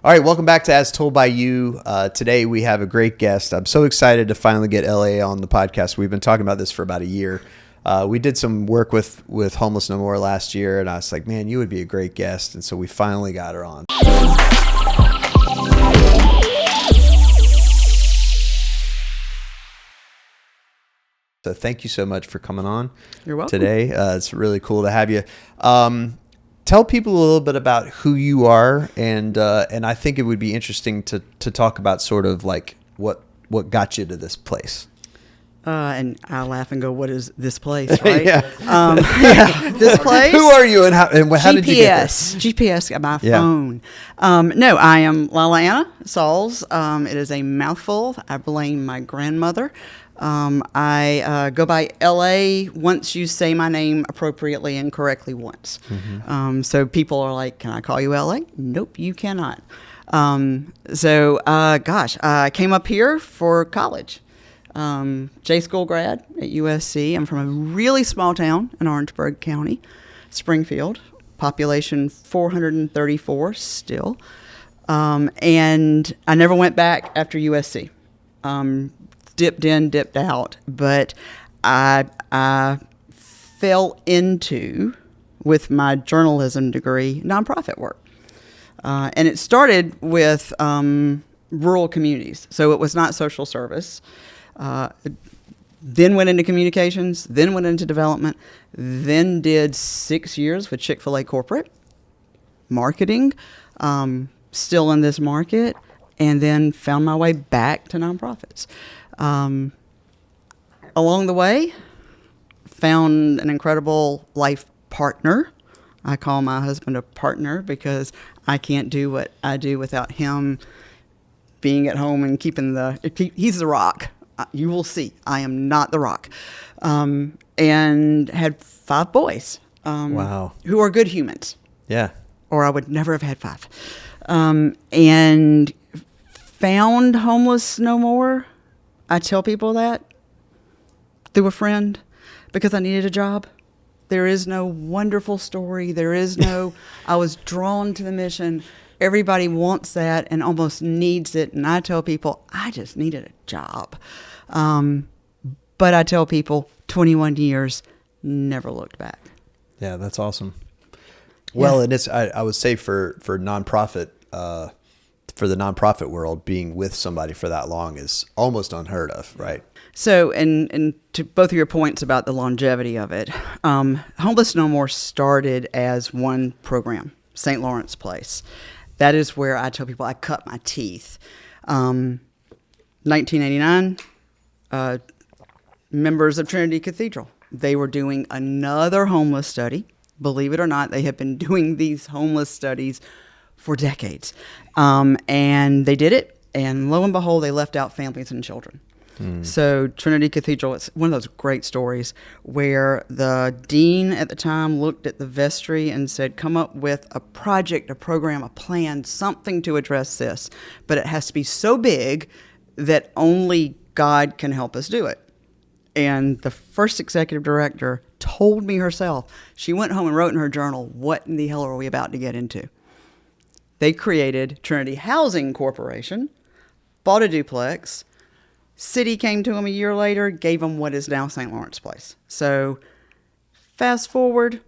All right, welcome back to As Told by You. Today we have a great guest. I'm so excited to finally get LA on the podcast. We've been talking about this for about a year. We did some work with Homeless No More last year, and I was like, man, you would be a great guest. And so we finally got her on. So thank you so much for coming on. You're welcome. Today. It's really cool to have you. Tell people a little bit about who you are, and I think it would be interesting to talk about sort of like what got you to this place. And I laugh and go, "What is this place?" Right? Yeah. This place. Who are you, and how did you get this? GPS on my phone. No, I am Lala Anna Sauls. It is a mouthful. I blame my grandmother. I go by L.A. once you say my name appropriately and correctly once. Mm-hmm. So people are like, "Can I call you L.A.?" Nope, you cannot. I came up here for college. J-school grad at USC. I'm from a really small town in Orangeburg County, Springfield, population 434 still. And I never went back after USC. Dipped in, dipped out, but I fell into, with my journalism degree, nonprofit work. And it started with rural communities. So it was not social service. Then went into communications, then went into development, then did 6 years with Chick-fil-A corporate marketing, still in this market, and then found my way back to nonprofits. Along the way, found an incredible life partner. I call my husband a partner because I can't do what I do without him being at home and he's the rock. You will see, I am not the rock. And had 5 boys. Wow. Who are good humans. Yeah. Or I would never have had 5. And found Homeless No More. I tell people that through a friend because I needed a job. There is no wonderful story. There is no, I was drawn to the mission. Everybody wants that and almost needs it. And I tell people, I just needed a job. But I tell people 21 years, never looked back. Yeah, that's awesome. Well, and it's, I would say for nonprofit, for the nonprofit world, being with somebody for that long is almost unheard of, right? So, and to both of your points about the longevity of it, Homeless No More started as one program, St. Lawrence Place. That is where I tell people I cut my teeth. 1989, members of Trinity Cathedral, they were doing another homeless study. Believe it or not, they have been doing these homeless studies for decades. And they did it, and lo and behold, they left out families and children. So Trinity Cathedral, it's one of those great stories where the dean at the time looked at the vestry and said, come up with a project, a program, a plan, something to address this. But it has to be so big that only God can help us do it. And the first executive director told me herself, she went home and wrote in her journal, what in the hell are we about to get into? They created Trinity Housing Corporation, bought a duplex. City came to them a year later, gave them what is now St. Lawrence Place. So fast forward,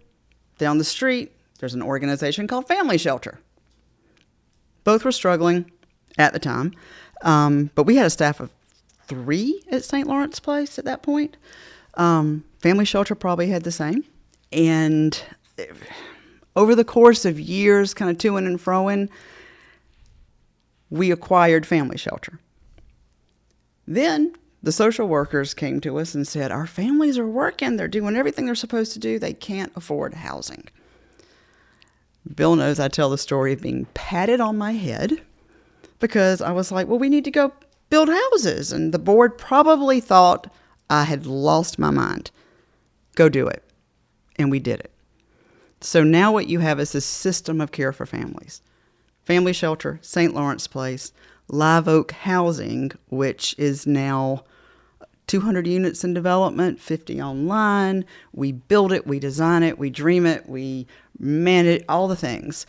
down the street, there's an organization called Family Shelter. Both were struggling at the time, but we had a staff of 3 at St. Lawrence Place at that point. Family Shelter probably had the same. And over the course of years, kind of to-ing and fro-ing, we acquired Family Shelter. Then the social workers came to us and said, our families are working. They're doing everything they're supposed to do. They can't afford housing. Bill knows I tell the story of being patted on my head because I was like, well, we need to go build houses. And the board probably thought I had lost my mind. Go do it. And we did it. So now what you have is a system of care for families. Family Shelter, St. Lawrence Place, Live Oak Housing, which is now 200 units in development, 50 online. We build it, we design it, we dream it, we manage all the things.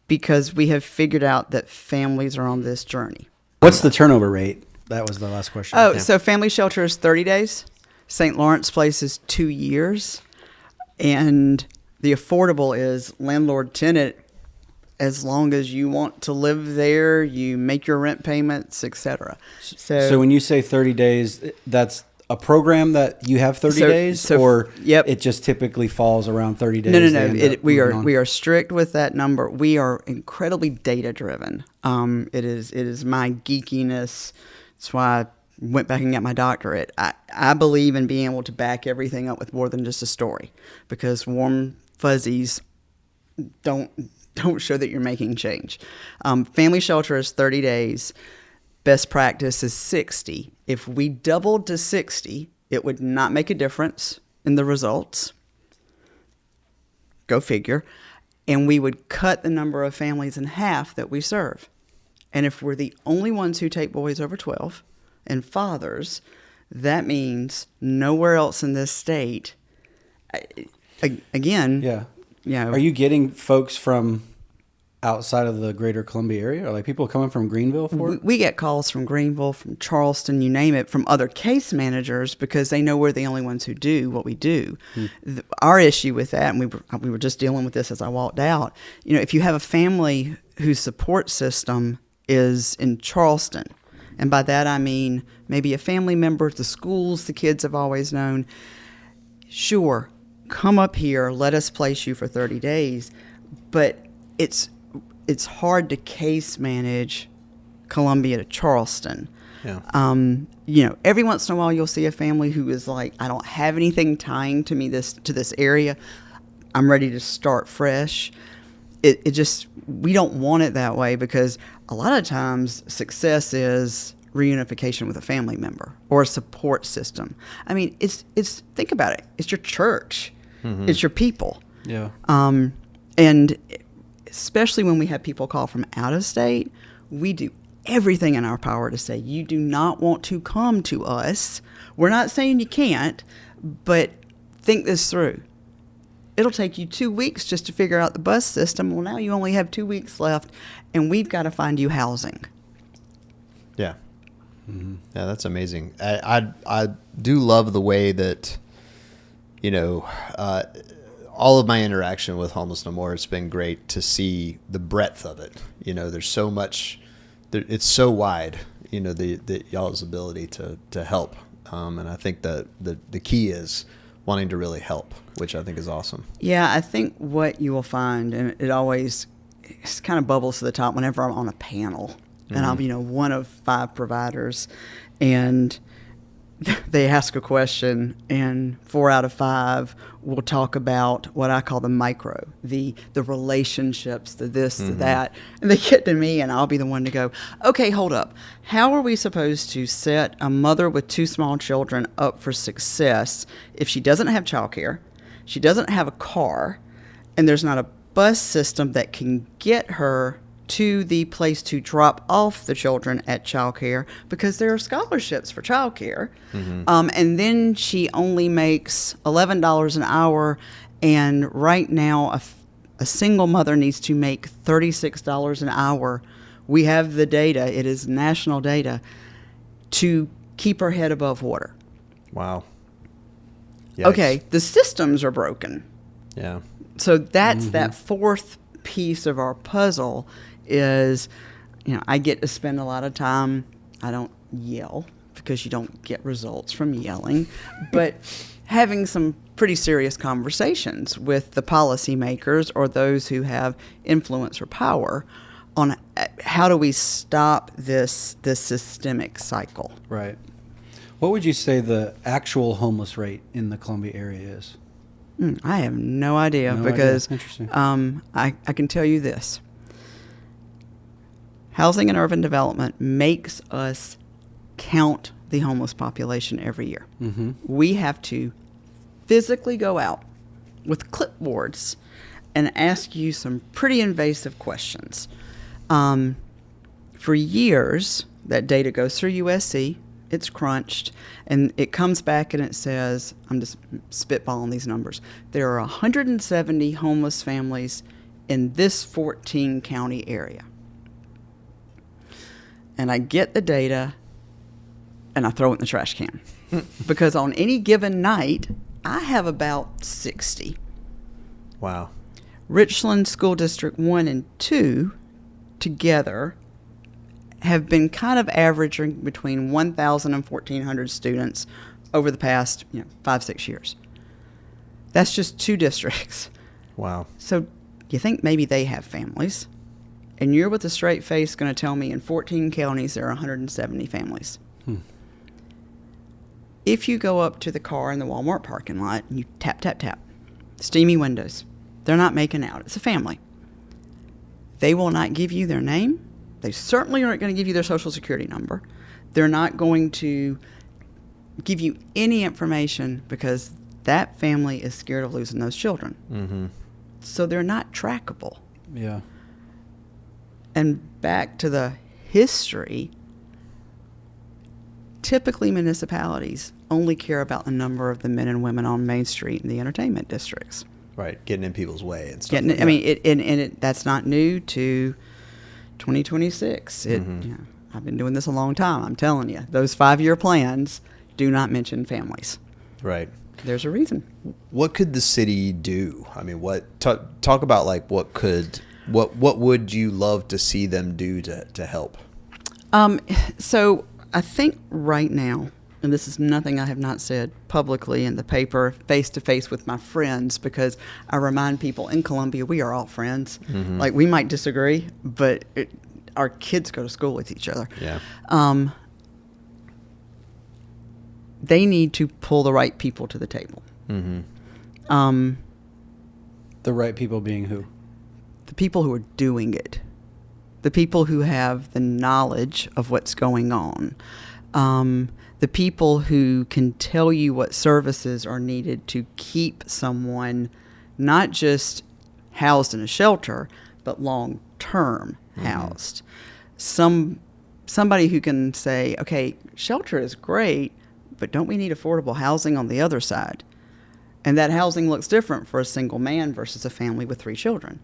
because we have figured out that families are on this journey. What's the turnover rate? That was the last question. Oh, so family shelter is 30 days. St. Lawrence Place is 2 years. And the affordable is landlord-tenant. As long as you want to live there, you make your rent payments, etc. So when you say 30 days, that's a program that you have 30 days, or yep. It just typically falls around 30 days? No. We are strict with that number. We are incredibly data driven. It is my geekiness. That's why I went back and got my doctorate. I believe in being able to back everything up with more than just a story, because warm fuzzies don't show that you're making change. Family shelter is 30 days. Best practice is 60. If we doubled to 60, it would not make a difference in the results. Go figure. And we would cut the number of families in half that we serve. And if we're the only ones who take boys over 12 and fathers, that means nowhere else in this state. Again, yeah. You know, are you getting folks from outside of the greater Columbia area? Are like people coming from Greenville for it? We get calls from Greenville, from Charleston, you name it, from other case managers, because they know we're the only ones who do what we do. Our issue with that, and we were just dealing with this as I walked out, you know, if you have a family whose support system is in Charleston, and by that I mean maybe a family member, the schools the kids have always known, sure, come up here, let us place you for 30 days, but it's hard to case manage Columbia to Charleston. Yeah. You know, every once in a while you'll see a family who is like, I don't have anything tying to me to this area. I'm ready to start fresh. It just, we don't want it that way, because a lot of times success is reunification with a family member or a support system. I mean, it's think about it. It's your church. Mm-hmm. It's your people. Yeah. And especially when we have people call from out of state, we do everything in our power to say, you do not want to come to us. We're not saying you can't, but think this through. It'll take you 2 weeks just to figure out the bus system. Well, now you only have 2 weeks left, and we've got to find you housing. Yeah. Mm-hmm. Yeah, that's amazing. I do love the way that, you know, all of my interaction with Homeless No More, it's been great to see the breadth of it. You know, there's so much, it's so wide, you know, the y'all's ability to help. And I think that the key is wanting to really help, which I think is awesome. Yeah, I think what you will find, and it kind of bubbles to the top whenever I'm on a panel, and I'm, you know, one of 5 providers, and they ask a question, and 4 out of 5 will talk about what I call the micro, the relationships, the this, the that. And they get to me, and I'll be the one to go, okay, hold up. How are we supposed to set a mother with 2 small children up for success if she doesn't have childcare, she doesn't have a car, and there's not a bus system that can get her to the place to drop off the children at childcare, because there are scholarships for childcare. And then she only makes $11 an hour, and right now a single mother needs to make $36 an hour. We have the data, it is national data, to keep her head above water. Wow. Yikes. Okay, the systems are broken. Yeah. So that's that 4th piece of our puzzle is, you know, I get to spend a lot of time, I don't yell because you don't get results from yelling, but having some pretty serious conversations with the policymakers or those who have influence or power on how do we stop this systemic cycle. Right. What would you say the actual homeless rate in the Columbia area is? I have no idea, because I can tell you this. Housing and Urban Development makes us count the homeless population every year. We have to physically go out with clipboards and ask you some pretty invasive questions. For years, that data goes through USC, it's crunched, and it comes back and it says, I'm just spitballing these numbers, there are 170 homeless families in this 14 county area. And I get the data and I throw it in the trash can. Because on any given night, I have about 60. Wow. Richland School District 1 and 2 together have been kind of averaging between 1,000 and 1,400 students over the past 5-6 years. That's just 2 districts. Wow. So you think maybe they have families, and you're with a straight face going to tell me in 14 counties there are 170 families. If you go up to the car in the Walmart parking lot and you tap, tap, tap, steamy windows, they're not making out. It's a family. They will not give you their name. They certainly aren't going to give you their social security number. They're not going to give you any information because that family is scared of losing those children. Mm-hmm. So they're not trackable. Yeah. And back to the history, typically municipalities only care about the number of the men and women on Main Street in the entertainment districts. Right, getting in people's way and stuff. I mean, that's not new to 2026. I've been doing this a long time. I'm telling you, those 5-year plans do not mention families. Right. There's a reason. What could the city do? I mean, talk about like what would you love to see them do to help? So I think right now, and this is nothing I have not said publicly in the paper, face-to-face with my friends, because I remind people in Columbia, we are all friends. Mm-hmm. Like, we might disagree, but our kids go to school with each other. Yeah. They need to pull the right people to the table. Mm-hmm. The right people being who? The people who are doing it. The people who have the knowledge of what's going on. The people who can tell you what services are needed to keep someone not just housed in a shelter, but long-term housed. Somebody who can say, okay, shelter is great, but don't we need affordable housing on the other side? And that housing looks different for a single man versus a family with 3 children.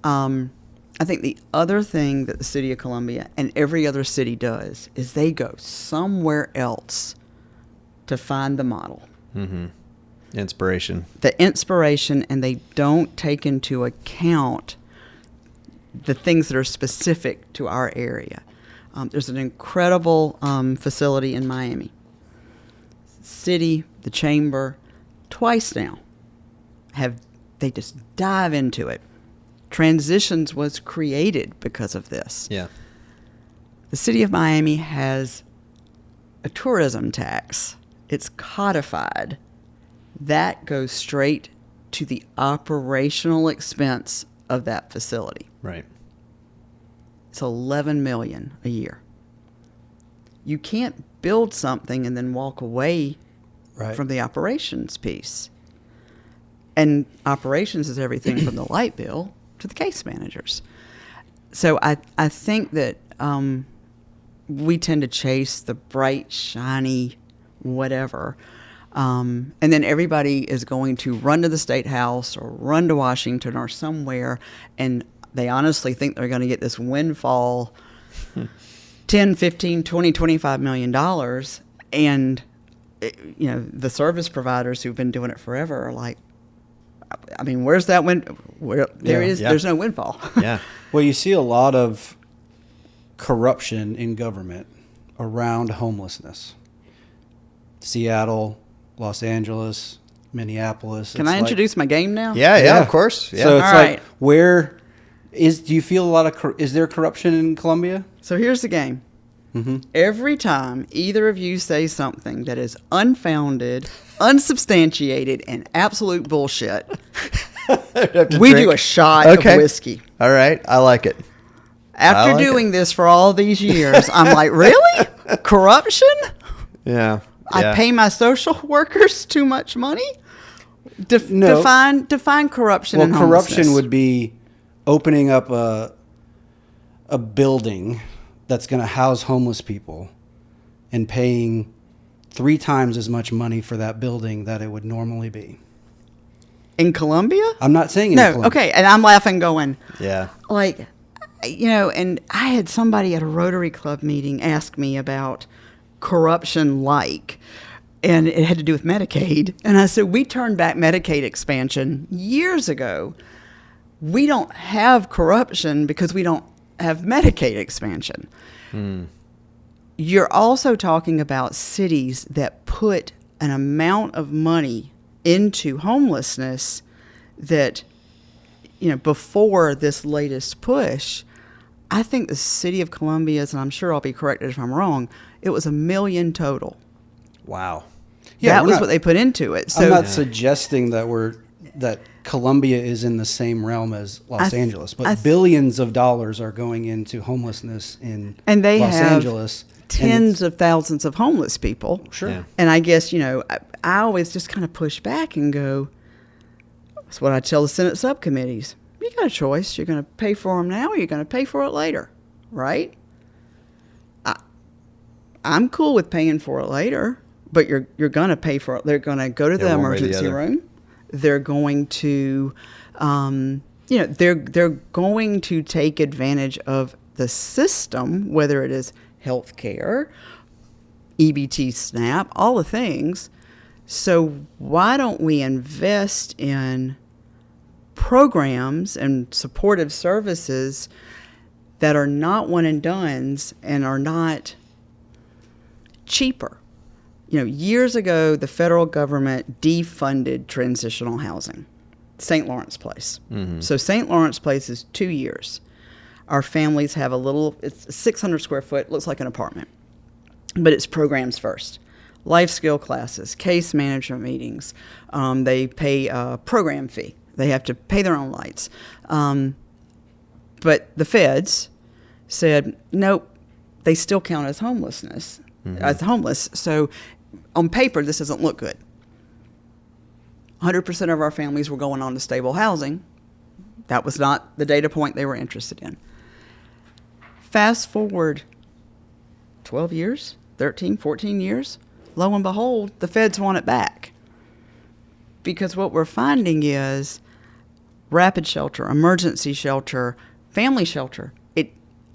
I think the other thing that the city of Columbia and every other city does is they go somewhere else to find the model. Mm-hmm. Inspiration. The inspiration, and they don't take into account the things that are specific to our area. There's an incredible facility in Miami. City, the chamber, twice now, they just dive into it. Transitions was created because of this. Yeah. The city of Miami has a tourism tax. It's codified. That goes straight to the operational expense of that facility. Right. It's $11 million a year. You can't build something and then walk away from the operations piece. And operations is everything from the light bill to the case managers. So I think that we tend to chase the bright, shiny, whatever. And then everybody is going to run to the State House or run to Washington or somewhere, and they honestly think they're going to get this windfall, 10, 15, 20, $25 million. And, the service providers who've been doing it forever are like, I mean, where's that there's no windfall. Yeah. Well, you see a lot of corruption in government around homelessness. Seattle, Los Angeles, Minneapolis. Can I introduce my game now? Yeah, of course. Yeah. So it's All like, right. do you feel a lot of, is there corruption in Columbia? So here's the game. Mm-hmm. Every time either of you say something that is unfounded, unsubstantiated, and absolute bullshit, we do a shot of whiskey. All right. I like it. After doing this for all these years, I'm like, really? Corruption? Yeah. I pay my social workers too much money? No. Define corruption and homelessness. Corruption would be opening up a building that's going to house homeless people and paying 3 times as much money for that building that it would normally be. In Columbia? I'm not saying in No, Columbia. okay. And I'm laughing going, Yeah. like, and I had somebody at a Rotary Club meeting ask me about corruption and it had to do with Medicaid. And I said, we turned back Medicaid expansion years ago. We don't have corruption because we don't have Medicaid expansion. You're also talking about cities that put an amount of money into homelessness that, before this latest push, I think the city of Columbia's, and I'm sure I'll be corrected if I'm wrong, it was $1 million total. Wow. Yeah, that we're was not- what they put into it. So I'm not suggesting that Columbia is in the same realm as Los Angeles, but billions of dollars are going into homelessness in and they Los have Angeles. tens of thousands of homeless people. Sure. Yeah. And I guess, I always just kind of push back and go, that's what I tell the Senate subcommittees. You got a choice. You're going to pay for them now or you're going to pay for it later, right? I'm cool with paying for it later, but you're going to pay for it. They're going to go to the one way or the emergency other. room. They're going to, they're going to take advantage of the system, whether it is health care, EBT SNAP, all the things. So why don't we invest in programs and supportive services that are not one and dones and are not cheaper? Years ago, the federal government defunded transitional housing. St. Lawrence Place. So St. Lawrence Place is 2 years. Our families have it's 600 square foot, looks like an apartment. But it's programs first. Life skill classes, case management meetings. They pay a program fee. They have to pay their own lights. But the feds said, nope, they still count as homelessness, as homeless. So on paper, this doesn't look good. 100% of our families were going on to stable housing. That was not the data point they were interested in. Fast forward 12 years, 13, 14 years, lo and behold, the feds want it back. Because what we're finding is rapid shelter, emergency shelter, family shelter,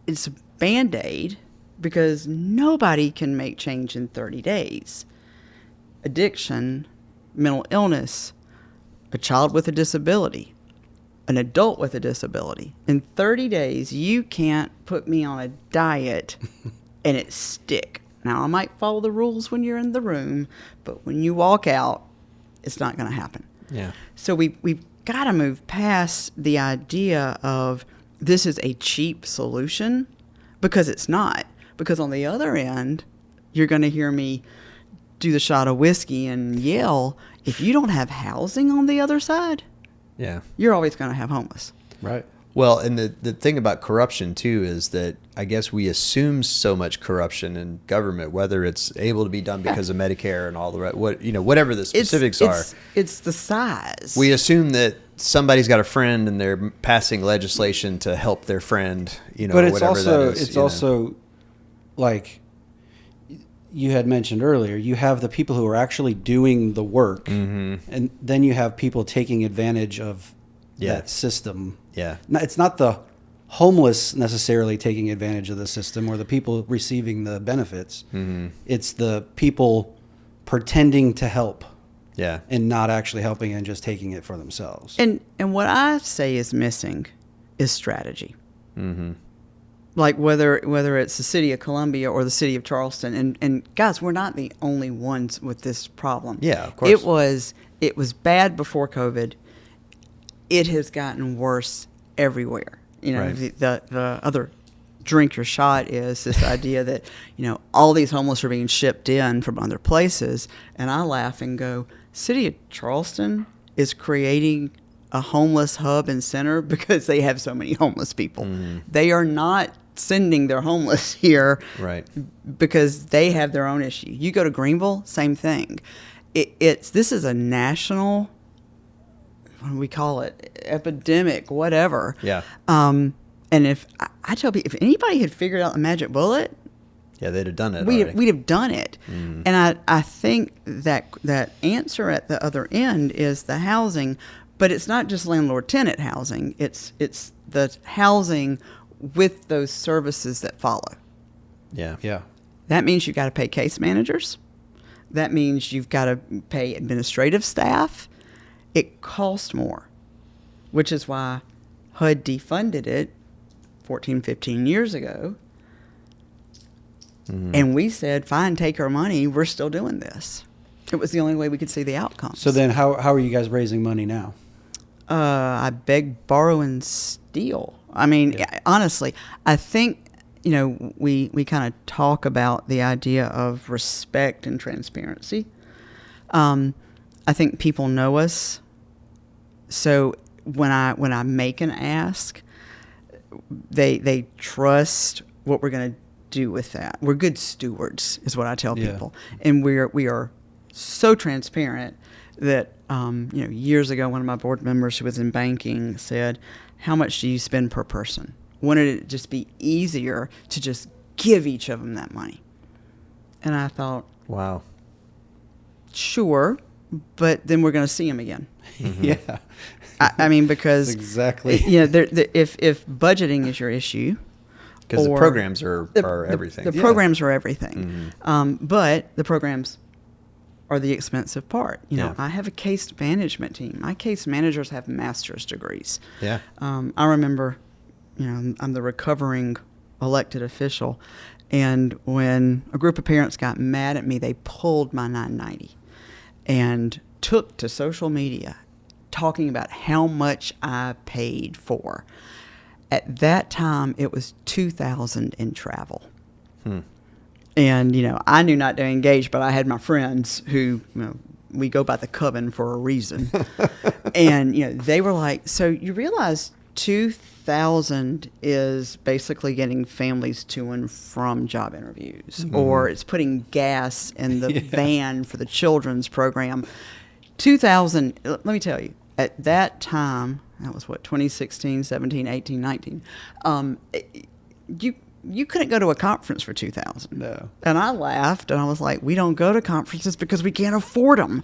it's a Band-Aid because nobody can make change in 30 days. Addiction, mental illness, a child with a disability, an adult with a disability. In 30 days, you can't put me on a diet and it stick. Now, I might follow the rules when you're in the room, but when you walk out, it's not going to happen. Yeah. So we've got to move past the idea of this is a cheap solution, because it's not. Because on the other end, you're going to hear me do the shot of whiskey and yell, if you don't have housing on the other side, Yeah. you're always going to have homeless. Right. Well, and the thing about corruption too is that I guess we assume so much corruption in government, whether it's able to be done because of Medicare and all the rest, whatever the specifics are. It's the size. We assume that somebody's got a friend and they're passing legislation to help their friend, But it's whatever also that is. it's also like you had mentioned earlier, you have the people who are actually doing the work, and then you have people taking advantage of that system. Yeah. It's not the homeless necessarily taking advantage of the system or the people receiving the benefits. It's the people pretending to help. Yeah. And not actually helping and just taking it for themselves. And what I say is missing is strategy. Like whether it's the city of Columbia or the city of Charleston, and guys, we're not the only ones with this problem. Yeah, of course. It was bad before COVID. It has gotten worse everywhere. Right. The other drink your shot is this idea that all these homeless are being shipped in from other places, and I laugh and go, city of Charleston is creating a homeless hub and center because they have so many homeless people. They are not sending their homeless here, Right. because they have their own issue. You go to Greenville, same thing. This is a national, what do we call it, epidemic, whatever. Yeah. And if I tell people, if anybody had figured out the magic bullet, Yeah, they'd have done it. we'd have done it. And I think that answer at the other end is the housing, But it's not just landlord-tenant housing. It's the housing with those services that follow. Yeah. Yeah. That means you've got to pay case managers. That means you've got to pay administrative staff. It costs more, which is why HUD defunded it 14, 15 years ago. Mm-hmm. And we said, fine, take our money. We're still doing this. It was the only way we could see the outcomes. So then how are you guys raising money now? I beg, borrow, and steal. I mean, honestly, I think, we kind of talk about the idea of respect and transparency. I think people know us. So when I make an ask, they trust what we're going to do with that. We're good stewards, is what I tell people. And we are so transparent that years ago, one of my board members who was in banking said, "How much do you spend per person?" Wanted it to just be easier to just give each of them that money. And I thought, wow, sure, but then we're going to see them again. Mm-hmm. Yeah. I mean, because that's exactly. If budgeting is your issue, because the programs are everything. The programs are everything, but the programs are the expensive part. I have a case management team. My case managers have master's degrees. Yeah. I remember, I'm the recovering elected official, and when a group of parents got mad at me, they pulled my 990 and took to social media talking about how much I paid for. At that time, it was $2,000 in travel. And, I knew not to engage, but I had my friends who, we go by the coven for a reason. And, they were like, so you realize $2,000 is basically getting families to and from job interviews, or it's putting gas in the van for the children's program. $2,000, let me tell you, at that time, that was 2016, 17, 18, 19, you couldn't go to a conference for $2,000. No. And I laughed, and I was like, we don't go to conferences because we can't afford them.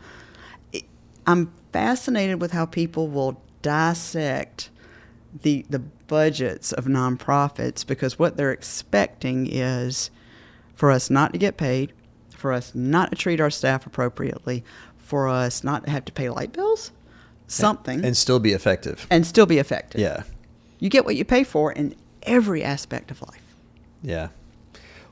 I'm fascinated with how people will dissect the budgets of nonprofits, because what they're expecting is for us not to get paid, for us not to treat our staff appropriately, for us not to have to pay light bills, something. And still be effective. Yeah. You get what you pay for in every aspect of life. Yeah.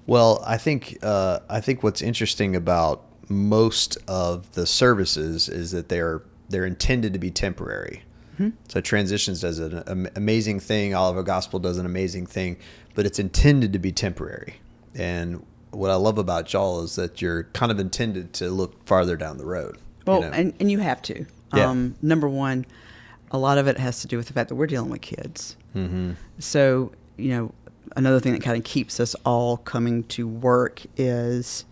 Well, I think what's interesting about most of the services is that they're intended to be temporary. Mm-hmm. So Transitions does an amazing thing. Oliver Gospel does an amazing thing, but it's intended to be temporary. And what I love about y'all is that you're kind of intended to look farther down the road. Well, and you have to. Yeah. Number one, a lot of it has to do with the fact that we're dealing with kids. Mm-hmm. So, another thing that kind of keeps us all coming to work is,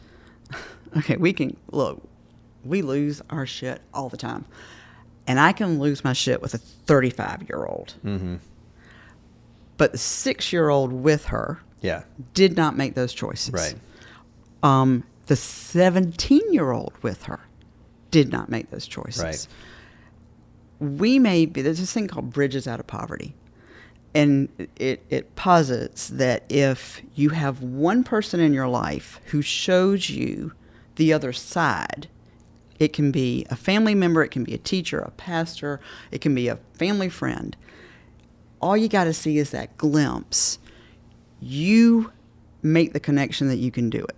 okay, we lose our shit all the time. And I can lose my shit with a 35-year-old. Mm-hmm. But the 6-year-old with her did not make those choices. Right. The 17-year-old with her did not make those choices. Right. There's this thing called Bridges Out of Poverty. And it posits that if you have one person in your life who shows you the other side, it can be a family member, it can be a teacher, a pastor, it can be a family friend. All you got to see is that glimpse. You make the connection that you can do it.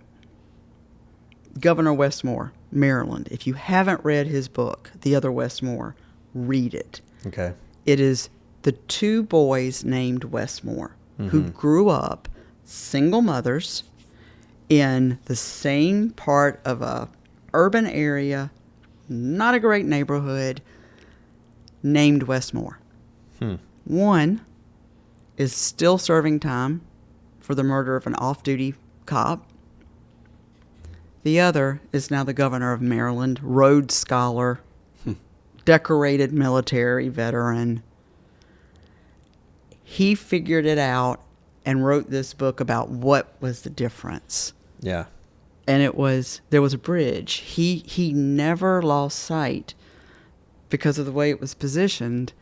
Governor Westmore, Maryland, if you haven't read his book, The Other Westmore, read it. Okay. It is the two boys named Westmore who grew up single mothers in the same part of a urban area, not a great neighborhood, named Westmore. One is still serving time for the murder of an off-duty cop. The other is now the governor of Maryland, Rhodes Scholar, decorated military veteran. He figured it out and wrote this book about what was the difference. Yeah. And there was a bridge. He never lost sight because of the way it was positioned,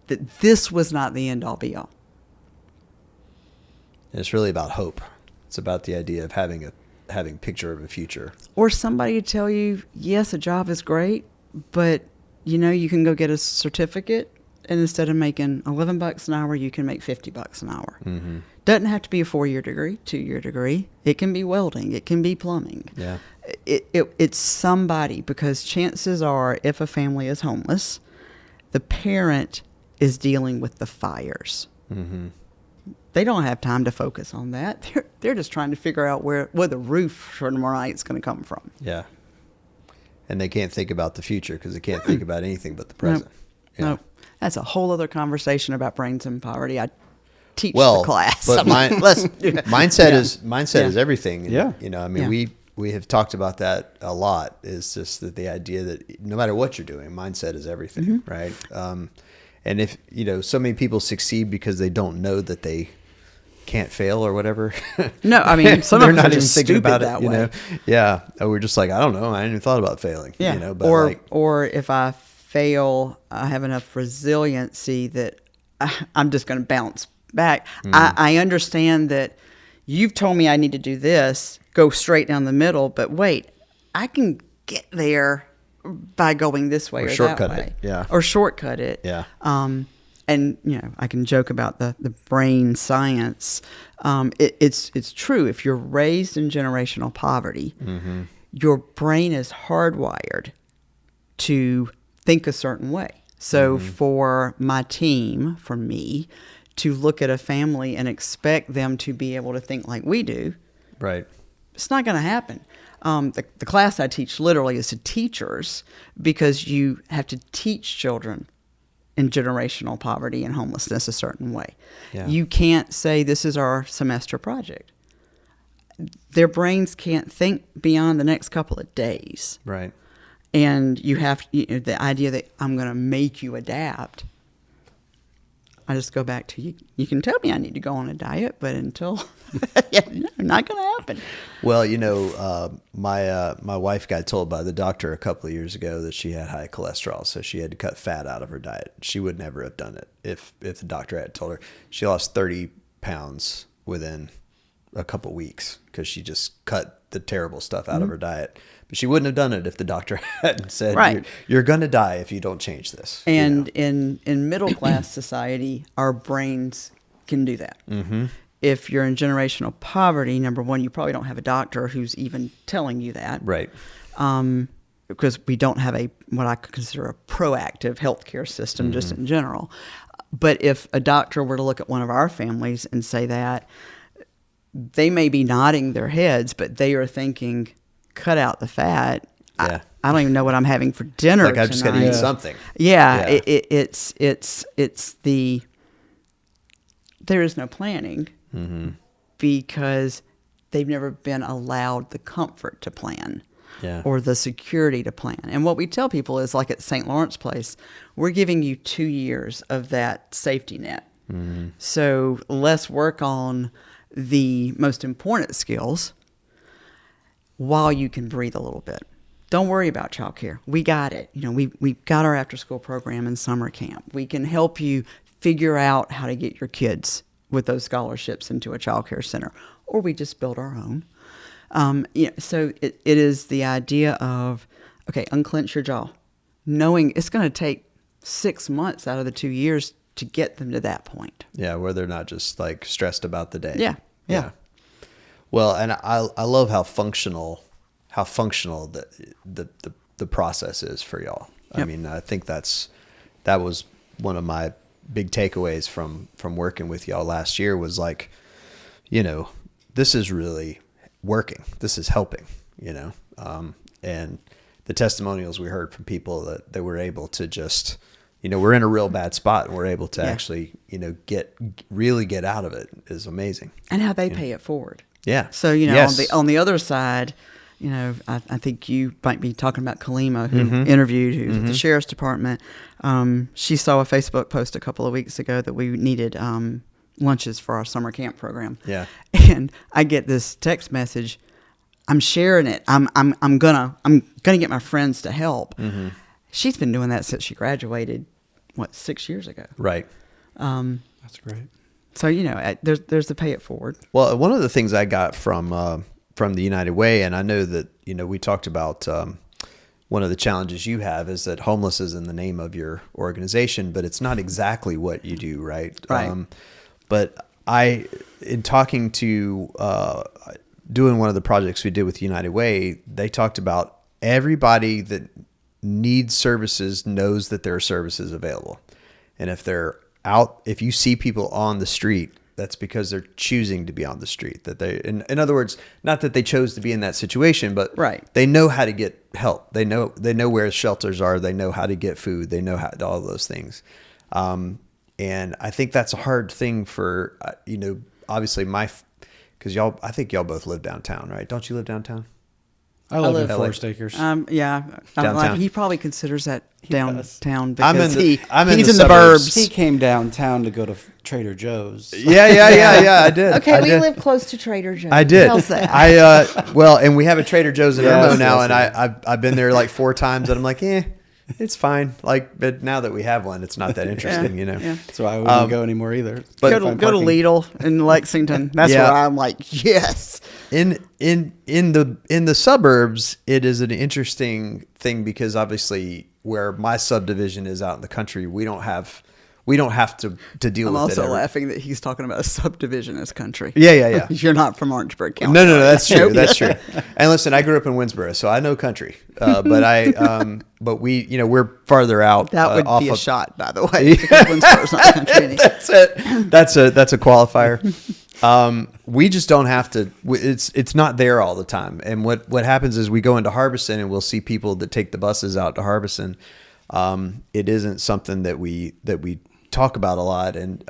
that this was not the end all be all. And it's really about hope. It's about the idea of having a picture of a future. Or somebody to tell you, yes, a job is great, but you can go get a certificate, and instead of making $11 an hour, you can make $50 an hour. Mm-hmm. Doesn't have to be a 4-year degree, 2-year degree. It can be welding. It can be plumbing. Yeah. It's somebody, because chances are, if a family is homeless, the parent is dealing with the fires. Mm-hmm. They don't have time to focus on that. They're just trying to figure out where the roof for tomorrow night is going to come from. Yeah. And they can't think about the future because they can't think about anything but the present. Nope. Yeah. Nope. That's a whole other conversation about brains and poverty. I teach the class. But mindset is everything. And, Yeah. We have talked about that a lot. Is just that the idea that no matter what you're doing, mindset is everything, Mm-hmm. right? And if so many people succeed because they don't know that they can't fail or whatever. No, I mean, some they're of them not are even just thinking stupid about that it. way. Yeah, we're just like, I don't know. I hadn't even thought about failing. Yeah. But or if I fail, I have enough resiliency that I'm just going to bounce back. I understand that you've told me I need to do this, go straight down the middle, but wait, I can get there by going this way or shortcut that way. it. Yeah. Or shortcut it. Yeah. And I can joke about the brain science. It's true. If you're raised in generational poverty, Mm-hmm. your brain is hardwired to think a certain way. So for my team, for me, to look at a family and expect them to be able to think like we do, Right. it's not going to happen. The class I teach literally is to teachers, because you have to teach children in generational poverty and homelessness a certain way. Yeah. You can't say this is our semester project. Their brains can't think beyond the next couple of days. Right. And you have the idea that I'm going to make you adapt. I just go back to you. You can tell me I need to go on a diet, but until not going to happen. Well, my wife got told by the doctor a couple of years ago that she had high cholesterol, so she had to cut fat out of her diet. She would never have done it if the doctor had told her. She lost 30 pounds within a couple of weeks because she just cut the terrible stuff out of her diet. But she wouldn't have done it if the doctor hadn't said, Right. you're going to die if you don't change this. And in middle class society, our brains can do that. Mm-hmm. If you're in generational poverty, number one, you probably don't have a doctor who's even telling you that. Right. Because we don't have what I could consider a proactive healthcare system just in general. But if a doctor were to look at one of our families and say that, they may be nodding their heads, but they are thinking, cut out the fat. Yeah. I don't even know what I'm having for dinner Like, I just got to tonight. eat something. Yeah, Yeah. it's there is no planning because they've never been allowed the comfort to plan Yeah. or the security to plan. And what we tell people is, like at St. Lawrence Place, we're giving you 2 years of that safety net. So let's work on the most important skills while you can breathe a little bit. Don't worry about childcare. We got it. We've got our after-school program and summer camp. We can help you figure out how to get your kids with those scholarships into a childcare center, or we just build our own. So it is the idea of, okay, unclench your jaw, knowing it's going to take 6 months out of the 2 years to get them to that point. Yeah, where they're not just like stressed about the day. Yeah. Well, and I love how functional the process is for y'all. I Yep. mean, I think that was one of my big takeaways from working with y'all last year was like, this is really working. This is helping, and the testimonials we heard from people that they were able to just, we're in a real bad spot and we're able to actually, get out of it is amazing. And how they pay it forward. Yeah. So, Yes. on the other side, I think you might be talking about Kalima, who interviewed, who's at the sheriff's department. She saw a Facebook post a couple of weeks ago that we needed lunches for our summer camp program. Yeah. And I get this text message. I'm sharing it. I'm gonna get my friends to help. she's been doing that since she graduated, 6 years ago. Right. That's great. So, there's the pay it forward. Well, one of the things I got from the United Way, and I know that, we talked about one of the challenges you have is that homeless is in the name of your organization, but it's not exactly what you do, right? Right. But in talking to doing one of the projects we did with United Way, they talked about everybody that needs services knows that there are services available. And if you see people on the street, that's because they're choosing to be on the street. That in other words, not that they chose to be in that situation, but right. They know how to get help. They know where shelters are. They know how to get food. They know how to all those things. And I think that's a hard thing for, obviously because I think y'all both live downtown, right? Don't you live downtown? I live in Forest Acres. Yeah. Downtown. He probably considers that downtown I'm because in he's the in the suburbs. burbs. He came downtown to go to Trader Joe's. Yeah, I did. Okay, I we did. live close to Trader Joe's. I did. How's that? And we have a Trader Joe's in Yes, Irmo now, yes, and I've been there like 4 times, and I'm like, it's fine. But now that we have one, it's not that interesting, Yeah. That's why I wouldn't go anymore either. But go to Lidl in Lexington. That's Yeah. where I'm like, yes. In the suburbs, it is an interesting thing because obviously where my subdivision is out in the country, we don't have to deal I'm with it. also laughing that he's talking about a subdivision as country. Yeah. You're not from Orangeburg County. No, that's true. That's true. And listen, I grew up in Winsboro, so I know country. But we're farther out. That would off be a of, shot, by the way. Because Winsboro's not country anymore. That's a qualifier. We just don't have to. It's not there all the time. And what happens is we go into Harbison and we'll see people that take the buses out to Harbison. It isn't something that we talk about a lot, and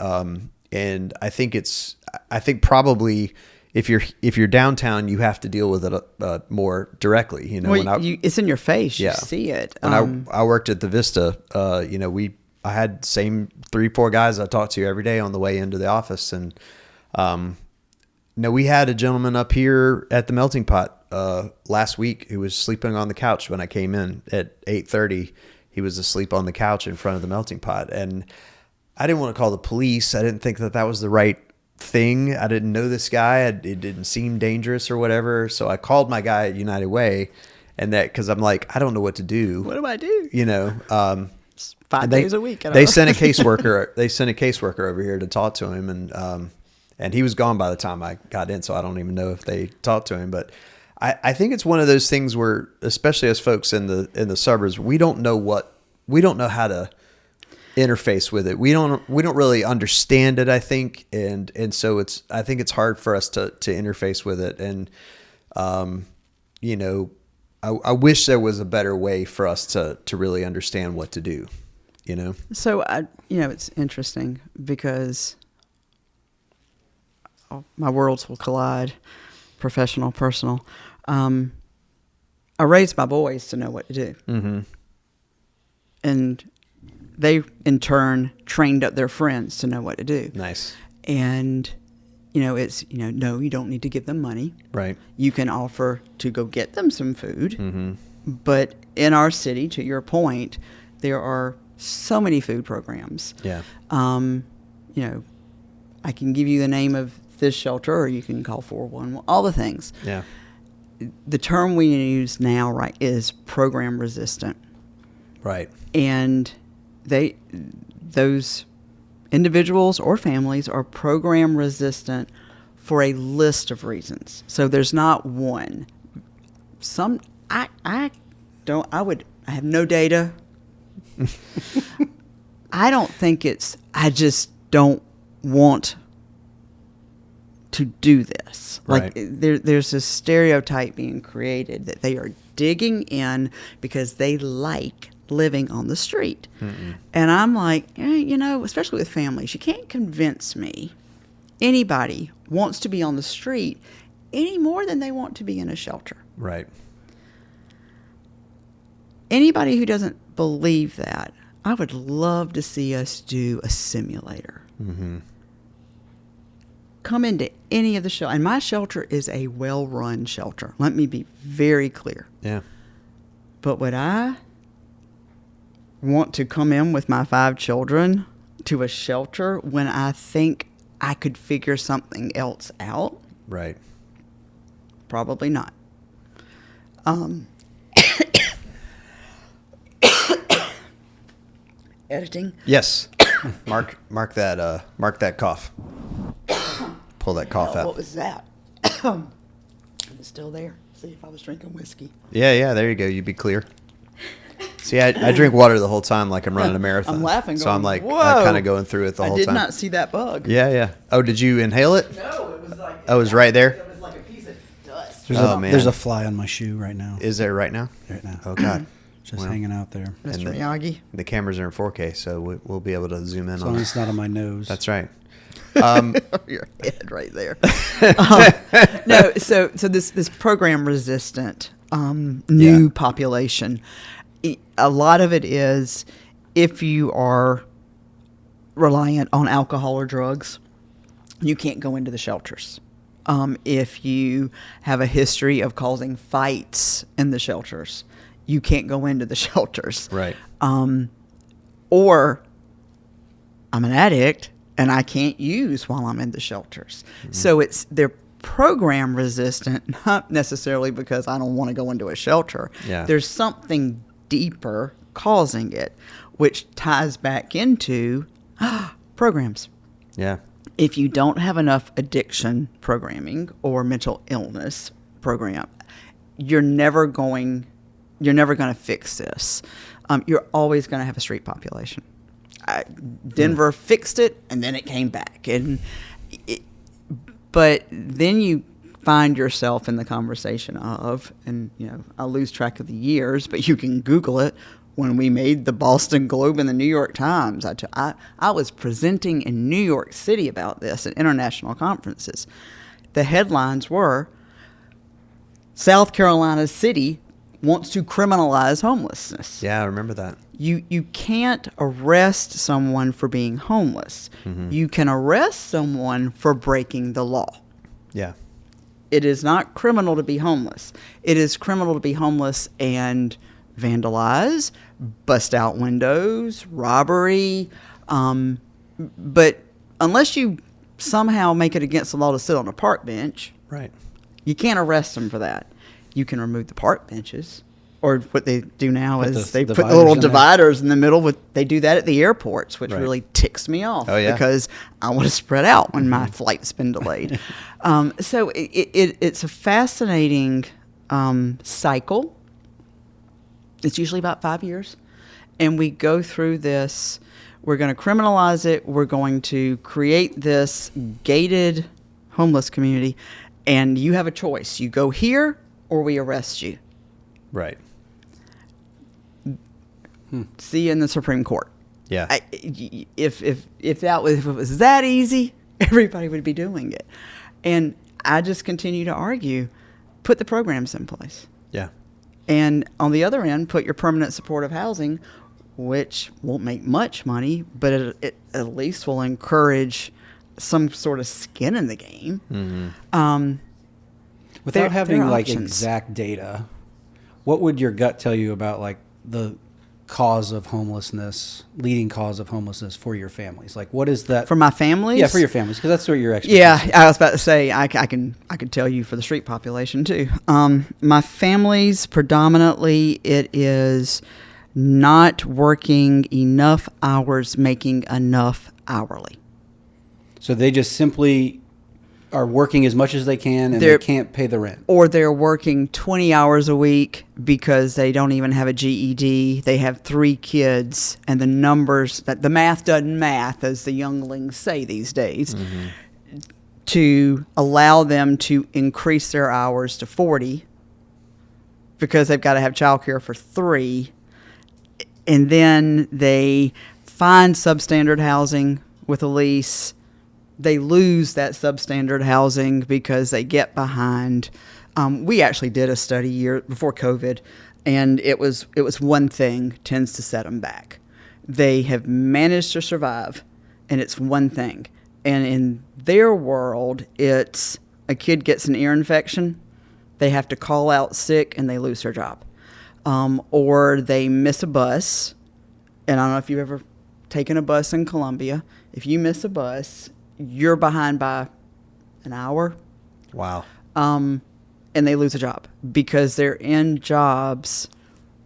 I think probably if you're downtown, you have to deal with it more directly. It's in your face. Yeah. You see it. When I worked at the Vista, I had same 3-4 guys I talked to every day on the way into the office, and we had a gentleman up here at the Melting Pot last week who was sleeping on the couch when I came in at 8:30. He was asleep on the couch in front of the Melting Pot, and I didn't want to call the police. I didn't think that was the right thing. I didn't know this guy. It didn't seem dangerous or whatever. So I called my guy at United Way, and because I'm like, I don't know what to do. What do I do? 5 days a week. They sent a caseworker. They sent a caseworker over here to talk to him, and he was gone by the time I got in. So I don't even know if they talked to him. But I think it's one of those things where, especially as folks in the suburbs, we don't know how to interface with it. We don't really understand it, I think, and so I think it's hard for us to interface with it. And I wish there was a better way for us to really understand what to do. So it's interesting because my worlds will collide, professional, personal. I raised my boys to know what to do. Mm-hmm. And they, in turn, trained up their friends to know what to do. Nice. And, it's, no, you don't need to give them money. Right. You can offer to go get them some food. Mm-hmm. But in our city, to your point, there are so many food programs. Yeah. I can give you the name of this shelter, or you can call 411, all the things. Yeah. The term we use now, right, is program resistant. Right. And those individuals or families are program resistant for a list of reasons. So there's not one. I have no data. I don't think I just don't want to do this. Right. Like there's a stereotype being created that they are digging in because they like living on the street. Mm-mm. And I'm like, especially with families, you can't convince me anybody wants to be on the street any more than they want to be in a shelter. Right. Anybody who doesn't believe that, I would love to see us do a simulator. Mm-hmm. Come into any of the shelter. And my shelter is a well-run shelter. Let me be very clear. Yeah. But what I want to come in with my 5 children to a shelter when I think I could figure something else out? Right. Probably not. Editing. Yes. Mark that cough. Pull that cough Oh, out. what was that? It's still there. See if I was drinking whiskey. Yeah, there you go. You'd be clear. See, I drink water the whole time like I'm running a marathon. I'm laughing. So going, I'm like, whoa. I'm kind of going through it the whole I did time. not see that bug. Yeah. Oh, did you inhale it? No, it was like. Oh, it was right there? It was like a piece of dust. Man. There's a fly on my shoe right now. Is there right now? Right now. Oh, God. Just Well, hanging out there. Mr. And the- Miyagi. The cameras are in 4K, so we'll be able to zoom in As on long it. as it's not on my nose. That's right. Your head right there. No, so this program resistant new population, a lot of it is if you are reliant on alcohol or drugs, you can't go into the shelters. If you have a history of causing fights in the shelters, you can't go into the shelters. Right. Or I'm an addict and I can't use while I'm in the shelters. Mm-hmm. So they're program resistant, not necessarily because I don't want to go into a shelter. Yeah. There's something deeper causing it, which ties back into programs. Yeah. If you don't have enough addiction programming or mental illness program, you're never going to fix this. You're always going to have a street population. Denver fixed it, and then it came back. But then you find yourself in the conversation of, and I lose track of the years, but you can Google it. When we made the Boston Globe and the New York Times, I was presenting in New York City about this at international conferences. The headlines were, South Carolina City wants to criminalize homelessness. Yeah, I remember that. You can't arrest someone for being homeless. Mm-hmm. You can arrest someone for breaking the law. Yeah. It is not criminal to be homeless. It is criminal to be homeless and vandalize, bust out windows, robbery. But unless you somehow make it against the law to sit on a park bench, Right. you can't arrest them for that. You can remove the park benches. Or what they do now is they put the little dividers in the middle. They do that at the airports, which really ticks me off because I want to spread out when my flight's been delayed. So it's a fascinating cycle. It's usually about 5 years. And we go through this. We're going to criminalize it. We're going to create this gated homeless community. And you have a choice. You go here or we arrest you. Right. See you in the Supreme Court. Yeah. If it was that easy, everybody would be doing it. And I just continue to argue, put the programs in place. Yeah. And on the other end, put your permanent supportive housing, which won't make much money, but it at least will encourage some sort of skin in the game. Mm-hmm. Without having like options. exact data, what would your gut tell you about like the cause of homelessness, leading cause of homelessness for your families? Like, what is that For my families? Yeah, for your families, because that's where your expertise. Yeah, I was about to say I can tell you for the street population too. My families predominantly it is not working enough hours, making enough hourly. So they just simply are working as much as they can and they can't pay the rent. Or they're working 20 hours a week because they don't even have a GED. They have 3 kids, and the numbers, that the math doesn't math, as the younglings say these days, to allow them to increase their hours to 40 because they've got to have childcare for 3. And then they find substandard housing with a lease. They lose that substandard housing because they get behind. We actually did a study year before COVID, and it was one thing tends to set them back. They have managed to survive, and it's one thing. And in their world, it's a kid gets an ear infection, they have to call out sick, and they lose their job. Or they miss a bus, and I don't know if you've ever taken a bus in Columbia. If you miss a bus, you're behind by an hour. Wow. And they lose a job because they're in jobs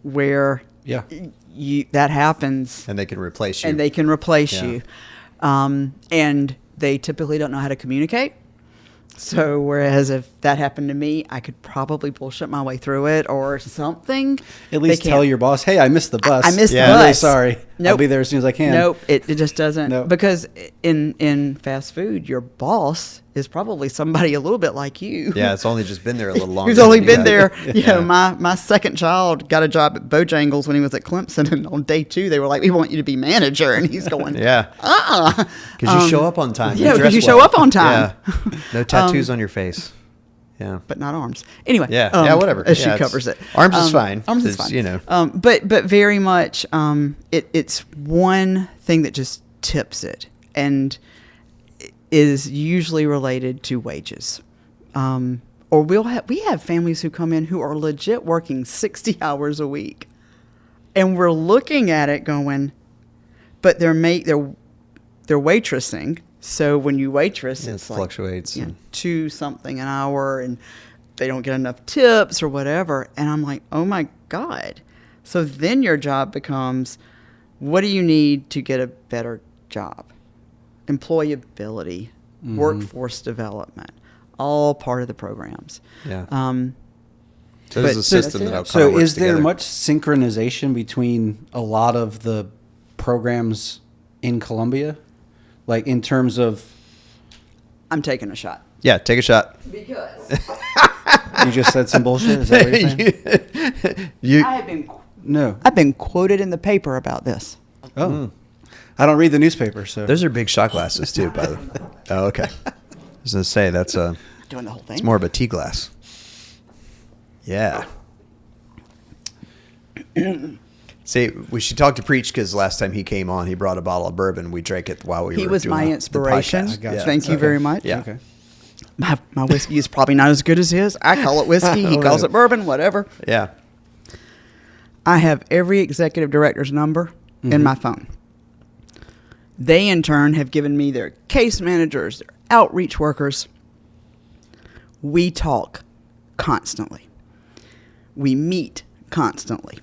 where that happens. And they can replace you. And they can replace Yeah. you. And they typically don't know how to communicate. So whereas if that happened to me, I could probably bullshit my way through it or something. At least They tell can't. your boss, hey, I missed the bus. I missed the I'm really bus. sorry. I'll Nope. be there as soon as I can. Nope, it just doesn't. Nope. Because in fast food, your boss is probably somebody a little bit like you. Yeah, it's only just been there a little longer. Who's only than been you there. have. You know, my second child got a job at Bojangles when he was at Clemson, and on day 2 they were like, "We want you to be manager," and he's going, Yeah. Because you show up on time. yeah, 'cause dress you show up on time. Yeah. No tattoos on your face. Yeah. but not arms. Anyway, Yeah, whatever. As Yeah, she it's- covers it, arms is fine. Arms is It's, fine. you know. But very much, it's one thing that just tips it, and is usually related to wages. Or we have families who come in who are legit working 60 hours a week, and we're looking at it going, but they're waitressing. So when you waitress, It it's like, fluctuates. you know, 2 something an hour, and they don't get enough tips or whatever. And I'm like, oh my God. So then your job becomes, what do you need to get a better job? Employability, workforce development, all part of the programs. Yeah. but- So there's a so system that's that it. all So kind of works is there together. much synchronization between a lot of the programs in Columbia? Like in terms of, I'm taking a shot. Yeah, take a shot. Because you just said some bullshit? Is that what you're saying? You, No. I've been quoted in the paper about this. Oh. I don't read the newspaper, so. those are big shot glasses too, by the way. Oh, okay. I was gonna say that's Doing the whole thing. it's more of a tea glass. Yeah. See, we should talk to Preach because last time he came on, he brought a bottle of bourbon. We drank it while we He were was doing my the inspiration. podcast. I gotcha. Thank you very much. Yeah. Okay. My whiskey is probably not as good as his. I call it whiskey. He calls it bourbon, whatever. Yeah. I have every executive director's number in my phone. They, in turn, have given me their case managers, their outreach workers. We talk constantly. We meet constantly.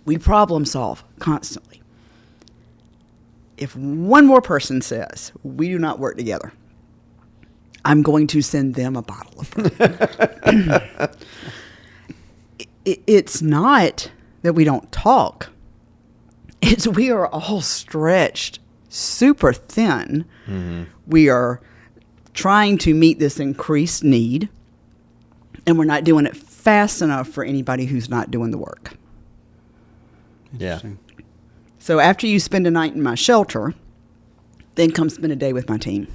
We problem solve constantly. If one more person says we do not work together, I'm going to send them a bottle of bourbon. It's not that we don't talk. It's we are all stretched super thin. We are trying to meet this increased need, and we're not doing it fast enough for anybody who's not doing the work. Yeah. Interesting. So after you spend a night in my shelter, then come spend a day with my team.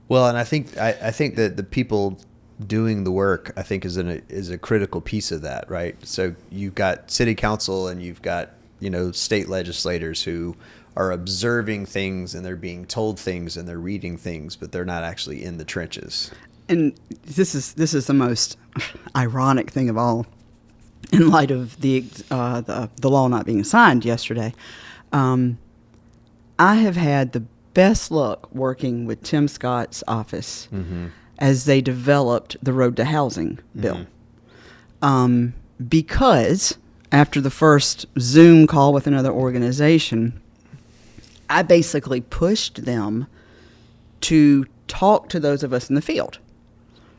Well, and I think that the people doing the work, I think, is a critical piece of that, right? So you've got city council and you've got, you know, state legislators who are observing things and they're being told things and they're reading things, but they're not actually in the trenches. And this is the most ironic thing of all, in light of the law not being signed yesterday. I have had the best luck working with Tim Scott's office as they developed the Road to Housing bill. Because after the first Zoom call with another organization, I basically pushed them to talk to those of us in the field.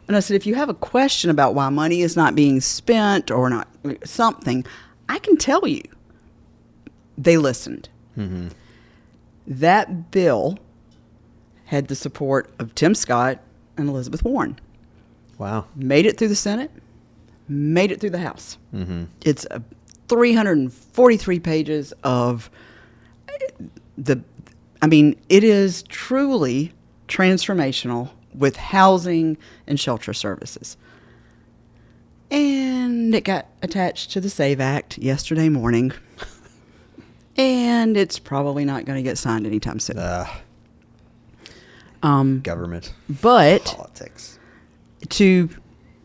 And I said, if you have a question about why money is not being spent or not something, I can tell you. They listened. That bill had the support of Tim Scott and Elizabeth Warren. Wow. Made it through the Senate, made it through the House. It's 343 pages of it is truly transformational with housing and shelter services. And it got attached to the SAVE Act yesterday morning. And it's probably not going to get signed anytime soon. Government. But Politics. to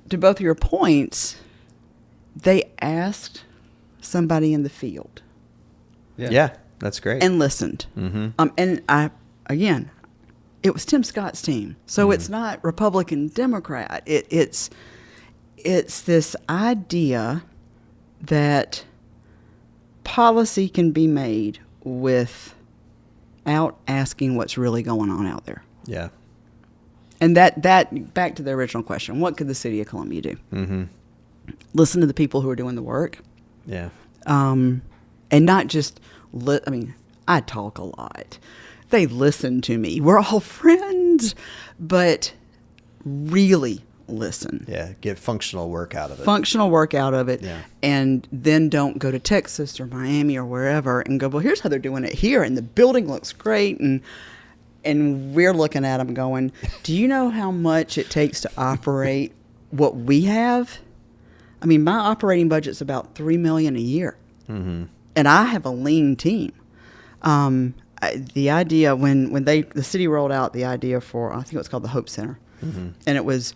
both of your points, they asked somebody in the field Yeah, that's great. and listened. And again, it was Tim Scott's team, so it's not Republican, Democrat. It's this idea that policy can be made without asking what's really going on out there. Yeah. And that back to the original question, what could the city of Columbia do? Listen to the people who are doing the work. Yeah. And not just, I talk a lot. They listen to me. We're all friends, but really listen. Yeah. Get functional work out of it. Functional work out of it. Yeah. And then don't go to Texas or Miami or wherever and go, well, here's how they're doing it here. And the building looks great. And we're looking at them going, do you know how much it takes to operate what we have? I mean, my operating budget's about $3 million a year. And I have a lean team. The idea when the city rolled out the idea for, I think it was called the Hope Center, and it was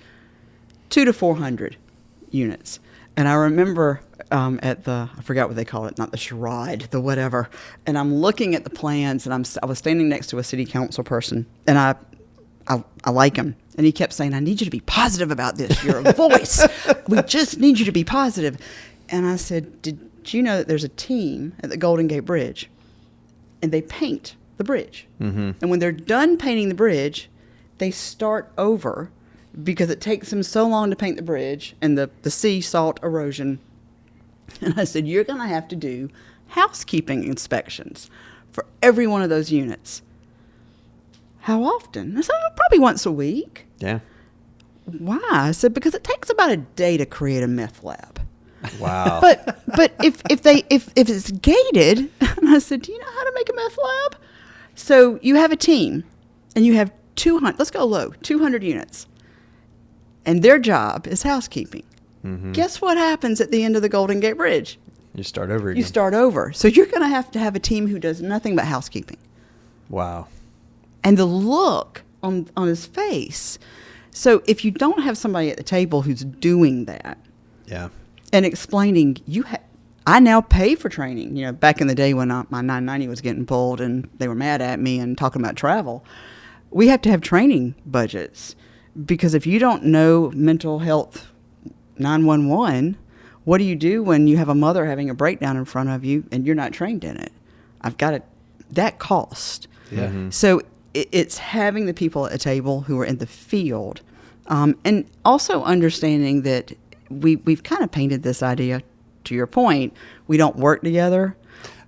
200 to 400 units. And I remember I forgot what they call it, not the charade, the whatever. And I'm looking at the plans, and I was standing next to a city council person, and I like him. And he kept saying, I need you to be positive about this. You're a voice. We just need you to be positive. And I said, did you know that there's a team at the Golden Gate Bridge, and they paint the bridge. And when they're done painting the bridge, they start over because it takes them so long to paint the bridge and the sea salt erosion. And I said, you're going to have to do housekeeping inspections for every one of those units. How often? I said, probably once a week. Yeah. Why? I said, because it takes about a day to create a meth lab. Wow. But if it's gated, and I said, do you know how to make a meth lab? So you have a team, and you have 200. Let's go low, 200 units, and their job is housekeeping. Guess what happens at the end of the Golden Gate Bridge? You start over again. You start over. So you're going to have a team who does nothing but housekeeping. Wow. And the look on his face. So if you don't have somebody at the table who's doing that, Yeah. and explaining, I now pay for training. You know, back in the day when my 990 was getting pulled and they were mad at me and talking about travel, we have to have training budgets, because if you don't know mental health 911, what do you do when you have a mother having a breakdown in front of you and you're not trained in it? That cost. Yeah. So it's having the people at the table who are in the field, and also understanding that we've kind of painted this idea, to your point, we don't work together.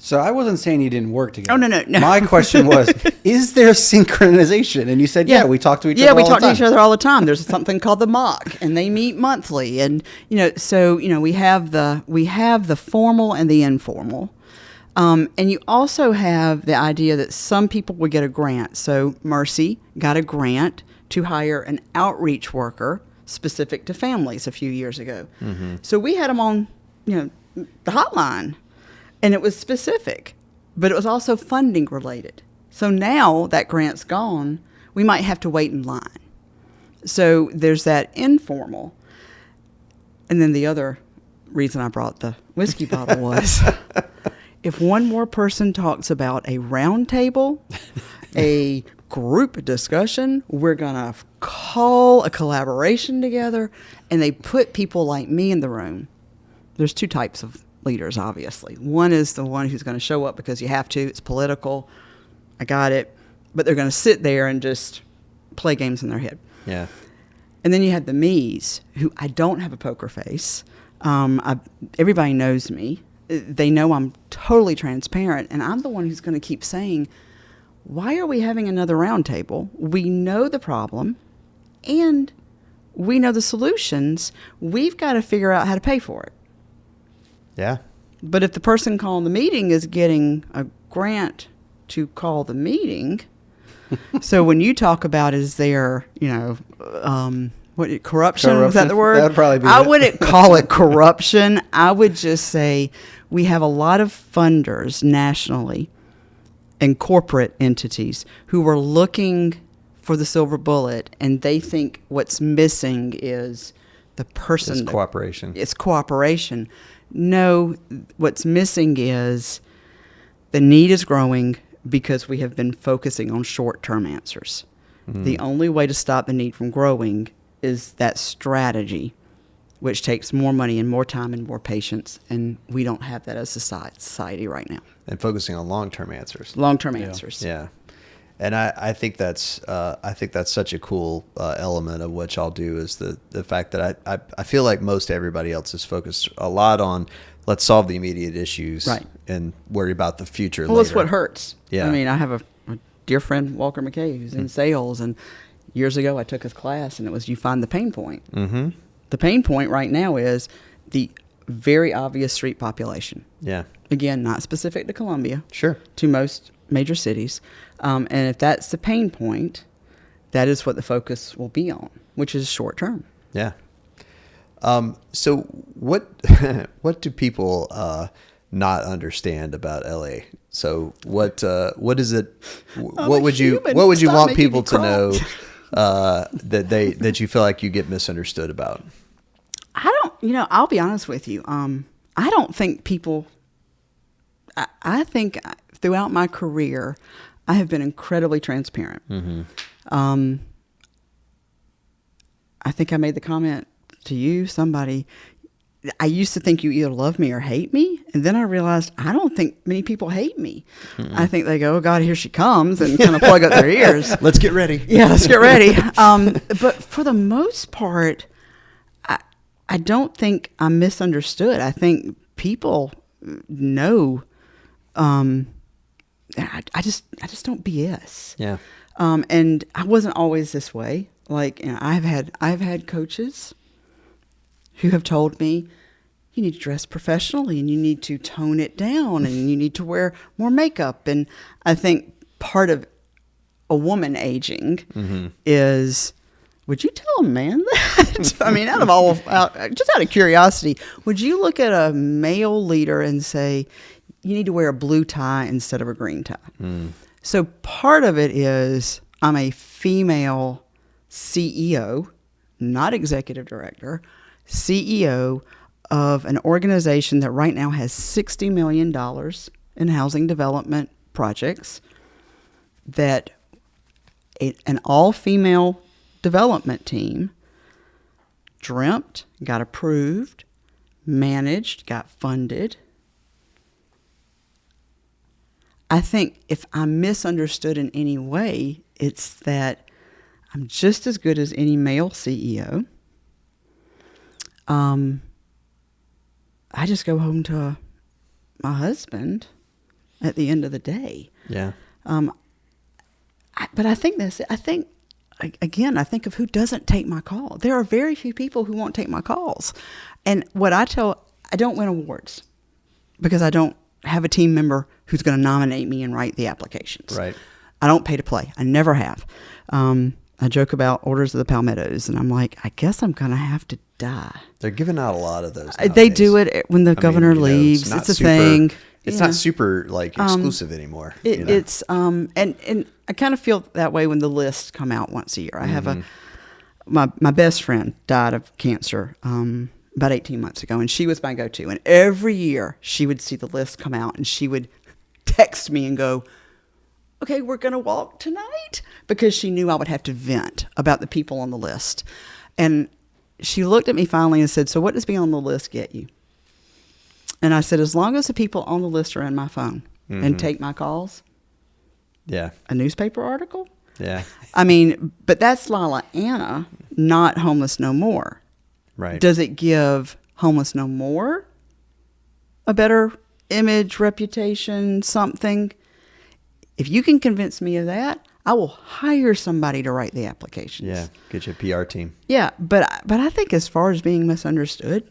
So I wasn't saying you didn't work together. Oh, no. My question was, is there synchronization? And you said, yeah, we talk to each other all the time. Yeah, we talk to each other all the time. There's something called the mock, and they meet monthly. And, we have the formal and the informal. And you also have the idea that some people would get a grant. So Mercy got a grant to hire an outreach worker specific to families a few years ago. So we had them on, the hotline, and it was specific, but it was also funding related. So now that grant's gone, we might have to wait in line. So there's that informal. And then the other reason I brought the whiskey bottle was, if one more person talks about a round table, a group discussion, we're going to call a collaboration together, and they put people like me in the room. There's two types of leaders, obviously. One is the one who's going to show up because you have to. It's political. I got it. But they're going to sit there and just play games in their head. Yeah. And then you have the me's, who I don't have a poker face. Everybody knows me. They know I'm totally transparent, and I'm the one who's going to keep saying, why are we having another roundtable? We know the problem, and we know the solutions. We've got to figure out how to pay for it. Yeah. But if the person calling the meeting is getting a grant to call the meeting, so when you talk about, is there, corruption? Is that the word? That'd probably be I wouldn't call it corruption. I would just say we have a lot of funders nationally and corporate entities who are looking for the silver bullet, and they think what's missing is the person. It's cooperation. It's cooperation. No, what's missing is The need is growing because we have been focusing on short-term answers. The only way to stop the need from growing is that strategy, which takes more money and more time and more patience, and we don't have that as a society right now. And focusing on long-term answers. Long-term answers. Yeah. And I think that's such a cool element of what y'all do is the fact that I feel like most everybody else is focused a lot on let's solve the immediate issues and worry about the future later. Well, that's what hurts. Yeah. I mean, I have a dear friend, Walker McKay, who's in sales, and years ago I took his class, and it was you find the pain point. Mm-hmm. The pain point right now is the very obvious street population. Yeah. Again, not specific to Columbia. Sure. To most major cities. And if that's the pain point, that is what the focus will be on, which is short term. Yeah. So what do people not understand about LA? So what is it? What would you want people to know that you feel like you get misunderstood about? I'll be honest with you. I don't think people. I think throughout my career, I have been incredibly transparent. Mm-hmm. I think I made the comment to you, somebody. I used to think you either love me or hate me, and then I realized I don't think many people hate me. Mm-mm. I think they go, "Oh God, here she comes," and kind of plug up their ears. Let's get ready. Yeah, let's get ready. But for the most part, I don't think I'm misunderstood. I think people know. I just don't BS. Yeah. And I wasn't always this way. Like, I've had coaches who have told me, you need to dress professionally and you need to tone it down and you need to wear more makeup. And I think part of a woman aging is, would you tell a man that? I mean, just out of curiosity, would you look at a male leader and say, you need to wear a blue tie instead of a green tie? Mm. So part of it is I'm a female CEO, not executive director, CEO of an organization that right now has $60 million in housing development projects, that an all-female development team dreamt, got approved, managed, got funded. I think if I'm misunderstood in any way, it's that I'm just as good as any male CEO. I just go home to my husband at the end of the day. Yeah. But I think of who doesn't take my call. There are very few people who won't take my calls. And what I don't win awards because I don't have a team member who's going to nominate me and write the applications. Right. I don't pay to play. I never have. I joke about Orders of the Palmettos, and I'm like, I guess I'm going to have to die. They're giving out a lot of those nowadays. They do it when the governor leaves. It's a thing. It's not super exclusive anymore. It's and I kind of feel that way when the lists come out once a year. I have my best friend died of cancer about 18 months ago, and she was my go-to. And every year she would see the list come out, and she would text me and go, okay, we're going to walk tonight, because she knew I would have to vent about the people on the list. And she looked at me finally and said, so what does being on the list get you? And I said, as long as the people on the list are in my phone and take my calls. Yeah. A newspaper article. Yeah. I mean, but that's Lala Anna, not Homeless No More. Right. Does it give Homeless No More a better image, reputation, something? If you can convince me of that, I will hire somebody to write the applications. Yeah, get you a PR team. Yeah, but I think as far as being misunderstood,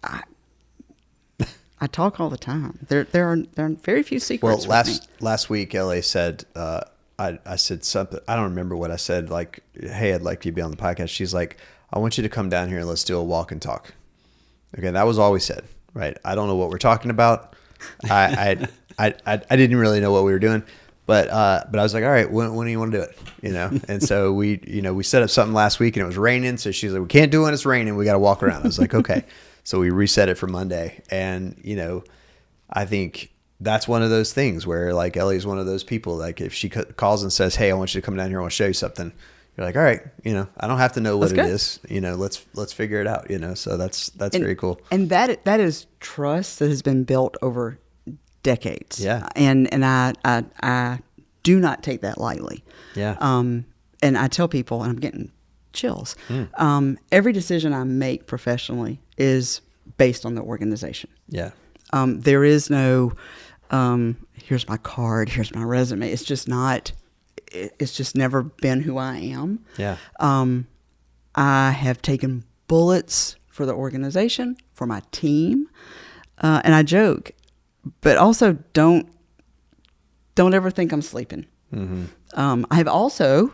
I talk all the time. There are very few secrets. Well, last week, LA said, I said something. I don't remember what I said. Like, hey, I'd like you to be on the podcast. She's like, I want you to come down here and let's do a walk and talk. Okay, that was all we said, right? I don't know what we're talking about. I didn't really know what we were doing. But I was like, all right, when do you want to do it? You know? And so we set up something last week and it was raining. So she's like, we can't do it when it's raining. We got to walk around. I was like, okay. So we reset it for Monday. And, I think that's one of those things where like Ellie's one of those people. Like if she calls and says, "Hey, I want you to come down here. I want to show you something." You're like, "All right, I don't have to know what it is. Let's figure it out." So that's very cool. And that is trust that has been built over decades. Yeah. And I do not take that lightly. Yeah. And I tell people, and I'm getting chills. Every decision I make professionally is based on the organization. Yeah. There is no, here's my card, here's my resume. It's just not. It's just never been who I am. Yeah. I have taken bullets for the organization, for my team, and I joke, but also don't ever think I'm sleeping. Mm-hmm. I have also,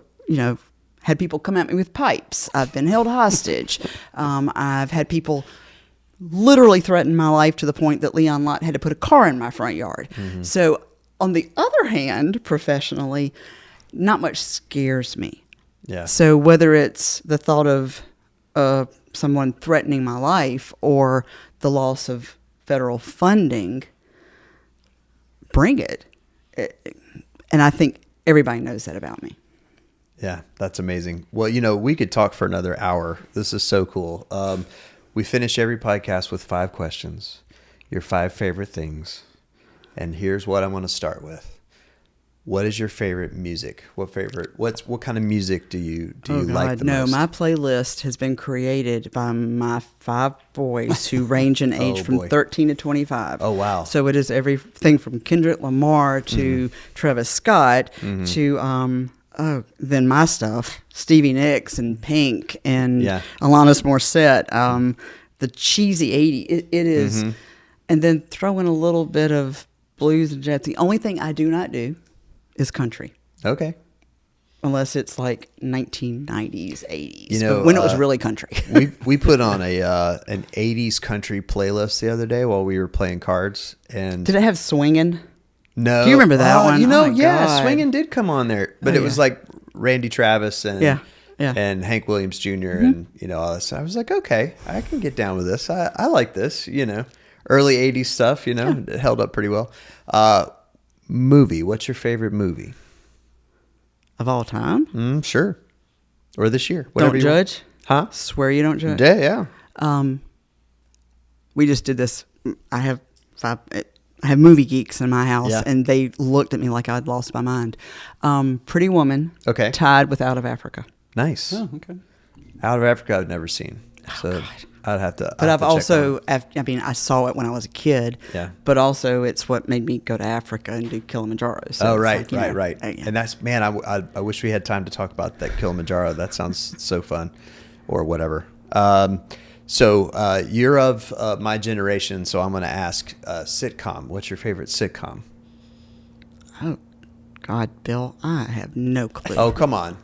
had people come at me with pipes. I've been held hostage. I've had people literally threaten my life to the point that Leon Lott had to put a car in my front yard. Mm-hmm. So on the other hand, professionally, not much scares me. Yeah. So whether it's the thought of someone threatening my life or the loss of federal funding, bring it. And I think everybody knows that about me. Yeah, that's amazing. Well, we could talk for another hour. This is so cool. We finish every podcast with 5 questions, your 5 favorite things. And here's what I want to start with. What is your favorite music? What kind of music do you like the most? My playlist has been created by my 5 boys who range in age from 13 to 25. Oh, wow. So it is everything from Kendrick Lamar to Travis Scott to then my stuff, Stevie Nicks and Pink and Alanis Morissette, the cheesy 80s. It is, and then throw in a little bit of blues and jazz. The only thing I do not do is country. Okay. Unless it's like 1990s, 80s. But when it was really country. we put on an 80s country playlist the other day while we were playing cards. And did it have swinging? No. Do you remember that one? God. Swinging did come on there. But it was like Randy Travis and and Hank Williams Jr. and all this. I was like, okay, I can get down with this. I like this, Early 80s stuff, it held up pretty well. Movie. What's your favorite movie? Of all time? Sure. Or this year. Don't judge? Huh? Swear you don't judge? Yeah. We just did this. I have movie geeks in my house, and they looked at me like I'd lost my mind. Pretty Woman. Okay. Tied with Out of Africa. Nice. Oh, okay. Out of Africa I've never seen. So I'd have to. But I've also, I saw it when I was a kid. Yeah. But also, it's what made me go to Africa and do Kilimanjaro. So right. And that's, man, I wish we had time to talk about that Kilimanjaro. That sounds so fun, or whatever. So you're of my generation, so I'm going to ask sitcom. What's your favorite sitcom? Oh, God, Bill, I have no clue. Oh, come on.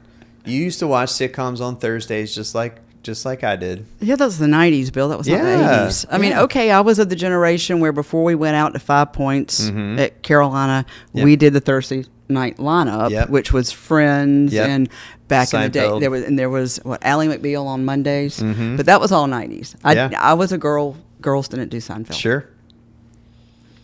You used to watch sitcoms on Thursdays just like I did. Yeah, that was the 90s, Bill. That was not the 80s. I mean, okay, I was of the generation where before we went out to 5 Points at Carolina, we did the Thursday night lineup, which was Friends and back in the day. There was Ally McBeal on Mondays, but that was all 90s. I was a girl. Girls didn't do Seinfeld. Sure.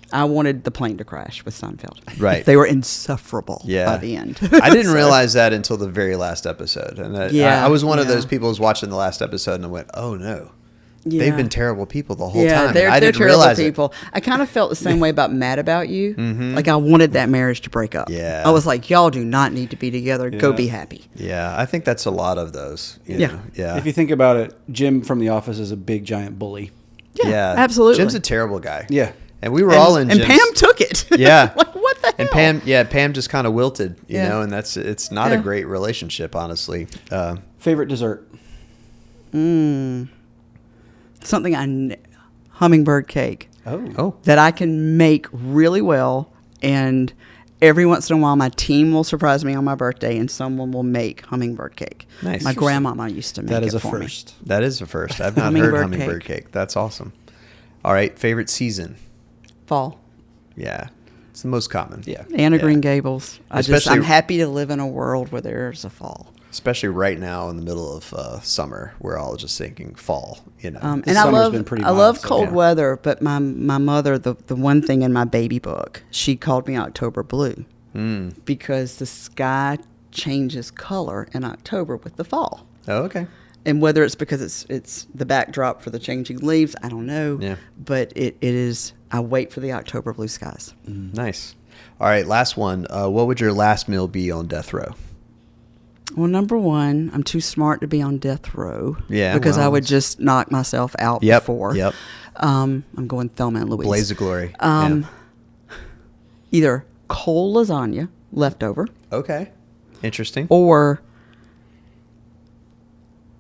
I wanted the plane to crash with Seinfeld. Right. They were insufferable by the end. I didn't realize that until the very last episode. And I was one of those people who was watching the last episode and I went, oh no. Yeah. They've been terrible people the whole time. They're terrible realize people. I kind of felt the same way about Mad About You. Like I wanted that marriage to break up. Yeah. I was like, y'all do not need to be together. Go be happy. Yeah, I think that's a lot of those. You know? If you think about it, Jim from The Office is a big giant bully. Yeah, absolutely. Jim's a terrible guy. Yeah. And we were all in Jim's. And Pam took it. Yeah. Like, what the hell? And Pam just kind of wilted, you know, and it's not a great relationship, honestly. Favorite dessert? Something hummingbird cake. Oh. That I can make really well, and every once in a while my team will surprise me on my birthday and someone will make hummingbird cake. Nice. My grandmama used to make it for me. That is a first. That is a first. I've not heard hummingbird cake. That's awesome. All right, favorite season? Fall. Yeah. It's the most common. Yeah. Anna Green Gables. I'm happy to live in a world where there's a fall. especially right now in the middle of summer. We're all just thinking fall, you know. And This I summer's love been pretty I mild love so cold far. weather, but my mother, the one thing in my baby book, she called me October blue because the sky changes color in October with the fall. Oh, okay. And whether it's because it's the backdrop for the changing leaves, I don't know. Yeah. But it is. I wait for the October blue skies. Nice. All right, last one. What would your last meal be on death row? Well, number one, I'm too smart to be on death row. Yeah, because well, I would just knock myself out Yep, before. yep. I'm going Thelma and Louise. Blaze of glory. Either cold lasagna leftover Okay. Interesting. or,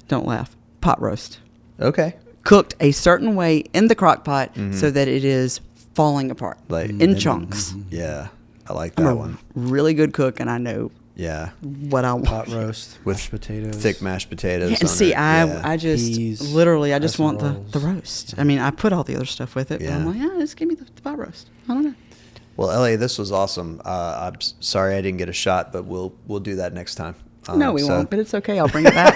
don't laugh, pot roast. Okay. Cooked a certain way in the crock pot so that it is falling apart Like in chunks. Yeah, I like I'm that a one. really good cook, and I know Yeah, what I want. Pot roast with mashed potatoes. thick mashed potatoes. And on see, it. Yeah. I just Peas, literally I just want casseroles. the roast. I mean, I put all the other stuff with it, but I'm Yeah. like, just give me the pot roast. I don't know. Well, Ellie, this was awesome. I'm sorry I didn't get a shot, but we'll do that next time. No, we so- won't, but it's okay. I'll bring it back.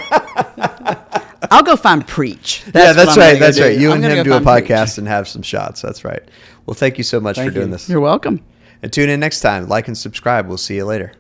I'll go find Preach. Yeah, what that's I'm gonna right. go That's do. right. You I'm and gonna him go do a find Preach. podcast and have some shots. That's right. Well, thank you so much Thank for doing you. this. You're welcome. And tune in next time. Like and subscribe. We'll see you later.